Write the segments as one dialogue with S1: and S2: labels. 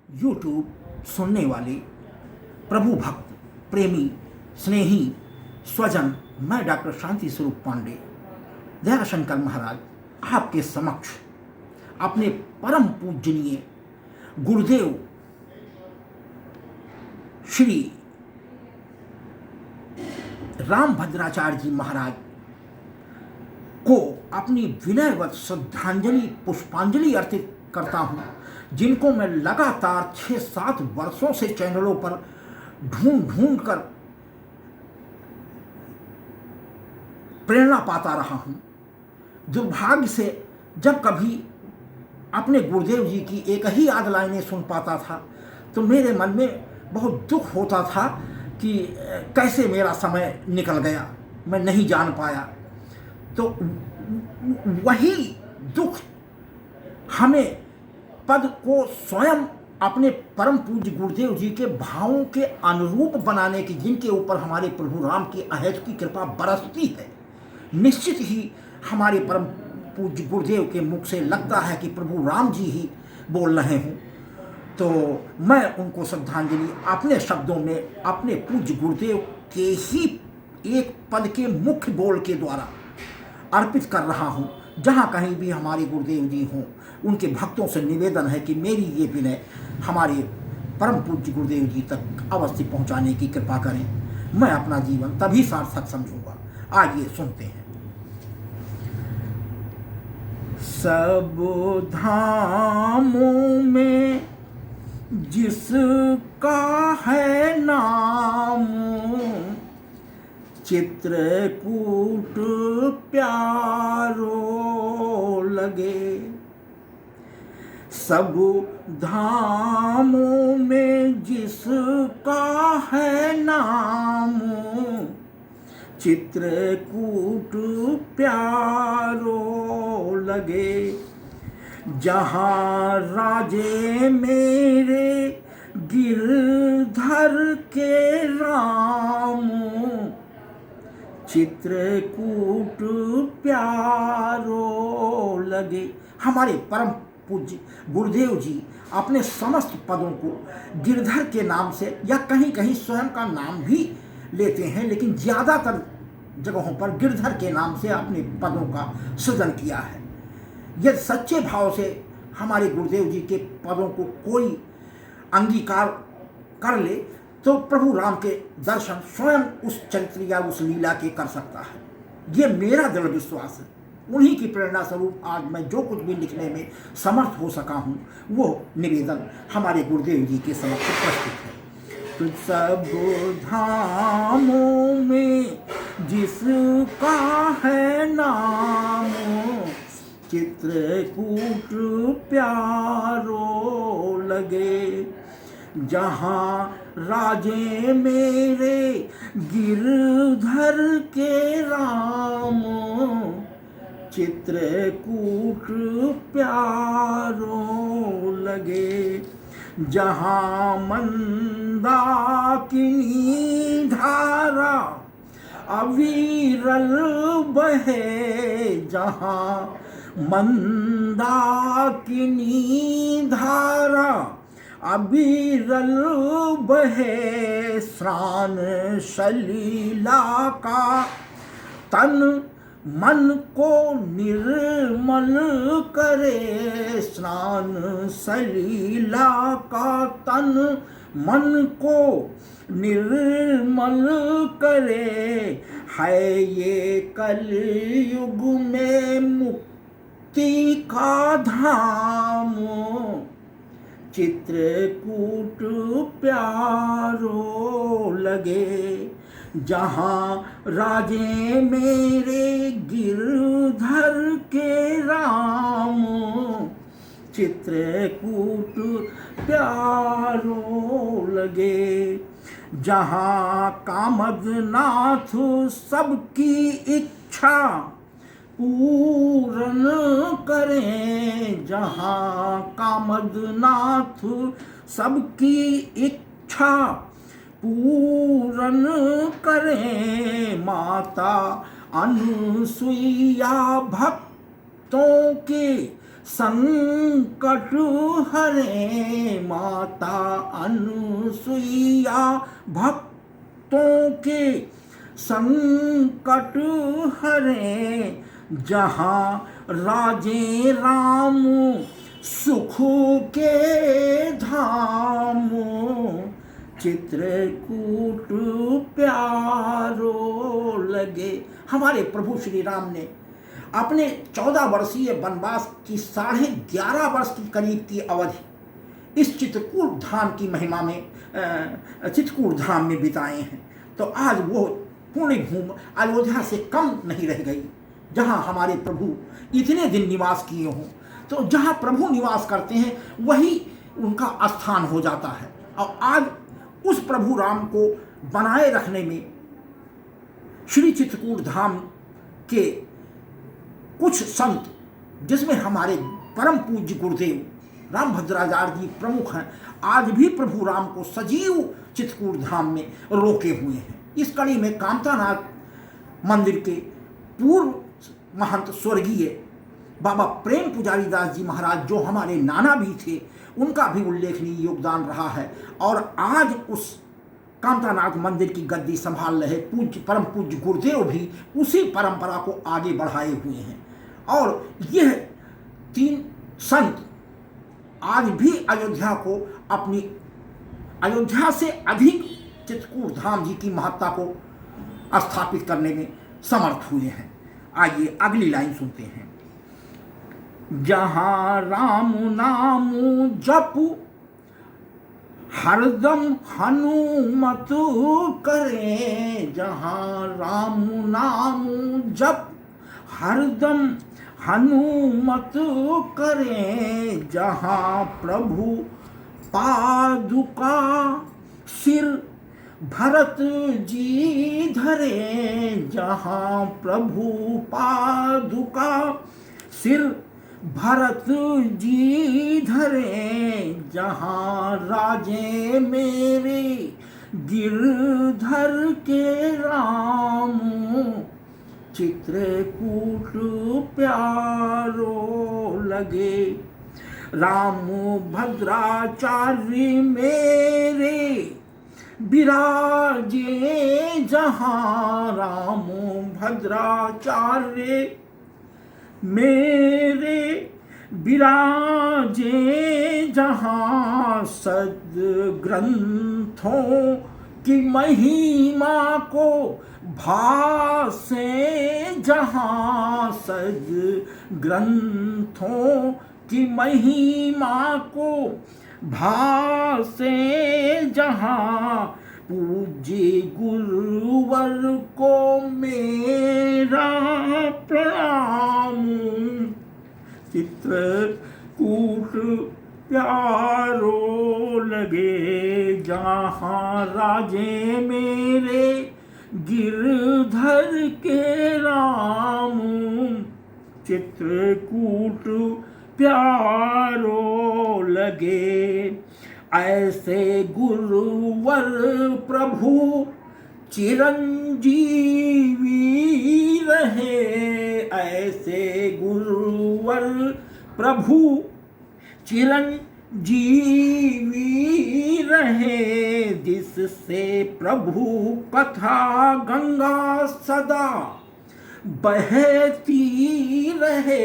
S1: YouTube सुनने वाले प्रभु भक्त, प्रेमी, स्नेही, स्वजन, मैं डॉक्टर शांति स्वरूप पांडे, दयाशंकर महाराज आपके समक्ष अपने परम पूजनीय गुरुदेव श्री रामभद्राचार्य जी महाराज को अपनी विनयवत श्रद्धांजलि पुष्पांजलि अर्पित करता हूँ, जिनको मैं लगातार 6-7 वर्षों से चैनलों पर ढूंढ कर प्रेरणा पाता रहा हूँ। दुर्भाग्य से जब कभी अपने गुरुदेव जी की एक ही आध लाइनें सुन पाता था तो मेरे मन में बहुत दुख होता था कि कैसे मेरा समय निकल गया, मैं नहीं जान पाया। तो वही दुख हमें पद को स्वयं अपने परम पूज्य गुरुदेव जी के भावों के अनुरूप बनाने की, जिनके ऊपर हमारे प्रभु राम की अहेतु की कृपा बरसती है, निश्चित ही हमारे परम पूज्य गुरुदेव के मुख से लगता है कि प्रभु राम जी ही बोल रहे हों। तो मैं उनको श्रद्धांजलि अपने शब्दों में अपने पूज्य गुरुदेव के ही एक पद के मुख्य बोल के द्वारा अर्पित कर रहा हूँ। जहाँ कहीं भी हमारे गुरुदेव जी हों, उनके भक्तों से निवेदन है कि मेरी ये विनय हमारे परम पूज्य गुरुदेव जी तक अवश्य पहुँचाने की कृपा करें। मैं अपना जीवन तभी सार्थक समझूंगा। आइए सुनते हैं। सब धामों में जिसका है नाम, चित्रकूट प्यारो लगे। सब धामों में जिसका है नाम, चित्रकूट प्यारो लगे। जहाँ राजे मेरे गिरधर के राम, चित्रकूट प्यारो लगे। हमारे परम पूज्य गुरुदेव जी अपने समस्त पदों को गिरधर के नाम से या कहीं कहीं स्वयं का नाम भी लेते हैं, लेकिन ज़्यादातर जगहों पर गिरधर के नाम से अपने पदों का सृजन किया है। यदि सच्चे भाव से हमारे गुरुदेव जी के पदों को कोई अंगीकार कर ले तो प्रभु राम के दर्शन स्वयं उस चरित्र या उस लीला के कर सकता है। ये मेरा दृढ़ विश्वास है। उन्हीं की प्रेरणा स्वरूप आज मैं जो कुछ भी लिखने में समर्थ हो सका हूँ, वो निवेदन हमारे गुरुदेव जी के समक्ष प्रस्तुत है। तो सब धामों में जिसका है नाम, चित्रकूट प्यारो लगे। जहाँ राजे मेरे गिरधर के राम, चित्रकूट प्यारो लगे। जहाँ मंदाकिनी धारा अविरल बहे, जहाँ मंदाकिनी धारा अविरल बहे। स्नान सलीला का तन मन को निर्मल करे। स्नान सलीला का तन मन को निर्मल करे। है ये कलयुग में मुक्ति का धाम, चित्रकूट प्यारो लगे। जहाँ राजे मेरे गिरधर के राम, चित्रकूट प्यारो लगे। जहाँ कामदनाथ सबकी इच्छा पूरन करें। जहाँ कामदनाथ सबकी इच्छा पूरन करें। माता अनुसुईया भक्तों के संकट हरे। माता माता अनुसुईया भक्तों के संकट हरे, जहाँ राजे राम सुख के धाम, चित्रकूट प्यारो लगे। हमारे प्रभु श्री राम ने अपने 14 वर्षीय वनवास की 11.5 वर्ष की करीब की अवधि इस चित्रकूट धाम की महिमा में, चित्रकूट धाम में बिताए हैं। तो आज वो पुण्य भूमि अयोध्या से कम नहीं रह गई, जहाँ हमारे प्रभु इतने दिन निवास किए हों। तो जहाँ प्रभु निवास करते हैं वही उनका स्थान हो जाता है। और आज उस प्रभु राम को बनाए रखने में श्री चित्रकूट धाम के कुछ संत, जिसमें हमारे परम पूज्य गुरुदेव रामभद्राचार्य जी प्रमुख हैं, आज भी प्रभु राम को सजीव चित्रकूट धाम में रोके हुए हैं। इस कड़ी में कामतानाथ मंदिर के पूर्व महंत स्वर्गीय बाबा प्रेम पुजारी दास जी महाराज, जो हमारे नाना भी थे, उनका भी उल्लेखनीय योगदान रहा है। और आज उस कामतानाथ मंदिर की गद्दी संभाल रहे पूज्य परम पूज्य गुरुदेव भी उसी परंपरा को आगे बढ़ाए हुए हैं। और यह 3 संत आज भी अयोध्या को अपनी, अयोध्या से अधिक चित्रकूट धाम जी की महत्ता को स्थापित करने में समर्थ हुए हैं। आइए अगली लाइन सुनते हैं। जहाँ राम नाम जप हरदम हनुमत करे, जहाँ राम नाम जप हरदम हनुमत करे, जहाँ प्रभु पादुका सिर भरत जी धरे, जहाँ प्रभु पादुका सिर भरत जी धरे, जहाँ राजे मेरे गिरधर के राम, चित्रकूट प्यारो लगे। राम भद्राचार्य मेरे विराजे जहाँ, राम भद्राचार्य मेरे विराजे जहाँ, सद्ग्रंथों की महिमा को भासे जहाँ, सद्ग्रंथों की महिमा को भासे जहाँ, पूज्य गुरुवर को मेरा प्रणाम, चित्रकूट प्यारो लगे। जहाँ राजे मेरे गिरधर के राम, चित्रकूट प्यारो लगे। ऐसे गुरुवर प्रभु चिरंजीवी रहे, ऐसे गुरुवर प्रभु चिरंजीवी रहे, जिससे प्रभु कथा गंगा सदा बहती रहे,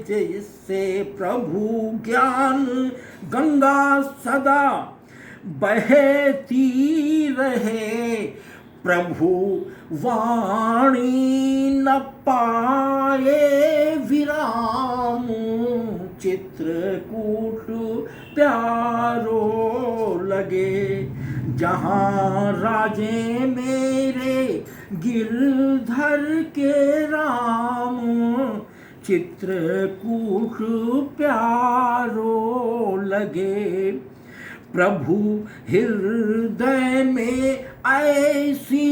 S1: जिससे प्रभु ज्ञान गंगा सदा बहती रहे। प्रभु वाणी न पाए विराम, चित्रकूट प्यारो लगे। जहाँ राजे मेरे गिरधर के राम, चित्रकूट प्यारो लगे। प्रभु हृदय में ऐसी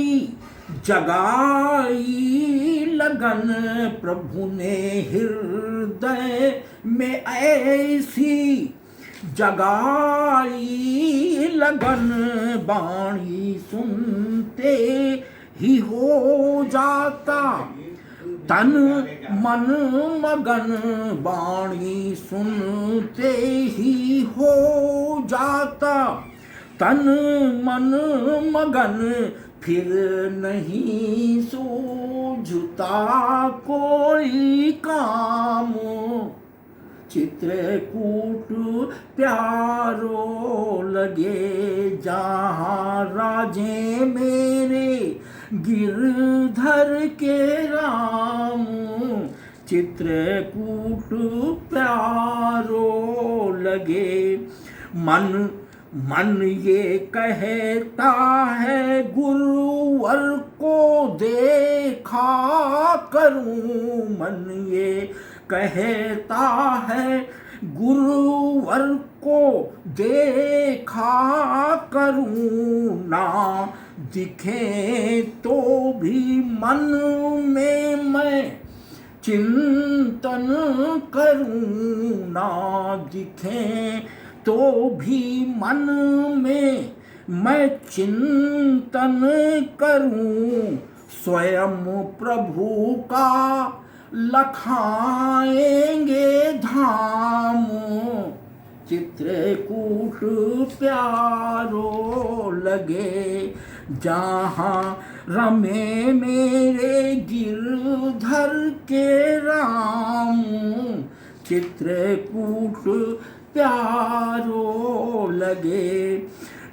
S1: जगाई लगन, प्रभु ने हृदय में ऐसी जगाई लगन, बाणी सुनते ही हो जाता तन मन मगन वाणी सुनते ही हो जाता, तन मन मगन फिर नहीं सूझता कोई काम। चित्रकूट प्यारो लगे जहाँ राजे मेरे गिरधर के राम। चित्रकूट प्यारो लगे मन मन ये कहता है गुरुवर को देखा करूं। मन ये कहता है गुरुवर को देखा करूं। ना दिखे तो भी मन में मैं चिंतन करूं। ना दिखे तो भी मन में मैं चिंतन करूं। स्वयं प्रभु का लखाएंगे धाम। चित्रकूट प्यारो लगे जहाँ रमे मेरे गिरधर के राम। चित्रकूट प्यारो लगे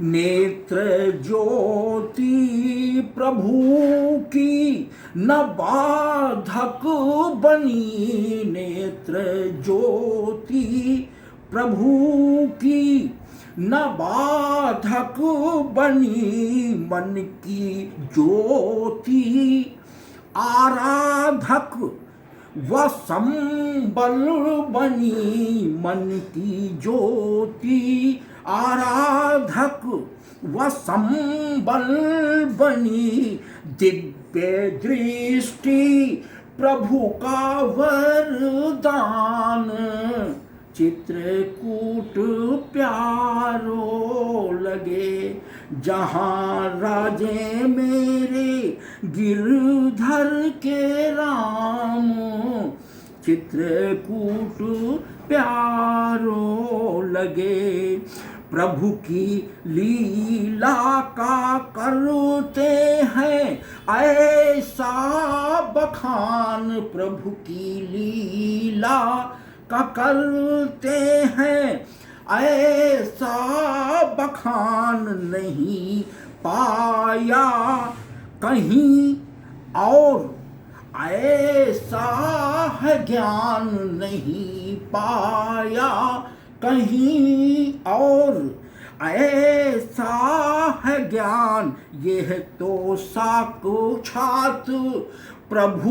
S1: नेत्र ज्योति प्रभु की न बाधक बनी। नेत्र ज्योति प्रभु की न बाधक बनी। मन की ज्योति आराधक व संबल बनी। मन की ज्योति आराधक व संबल बनी। दिव्य दृष्टि प्रभु का वरदान। चित्रकूट प्यारो लगे जहाँ राजे मेरे गिरधर के राम। चित्रकूट प्यारो लगे प्रभु की लीला का करते हैं ऐसा बखान। प्रभु की लीला का करते हैं ऐसा बखान। नहीं पाया कहीं और ऐसा है ज्ञान। नहीं पाया कहीं और ऐसा है ज्ञान। यह तो साक्षात प्रभु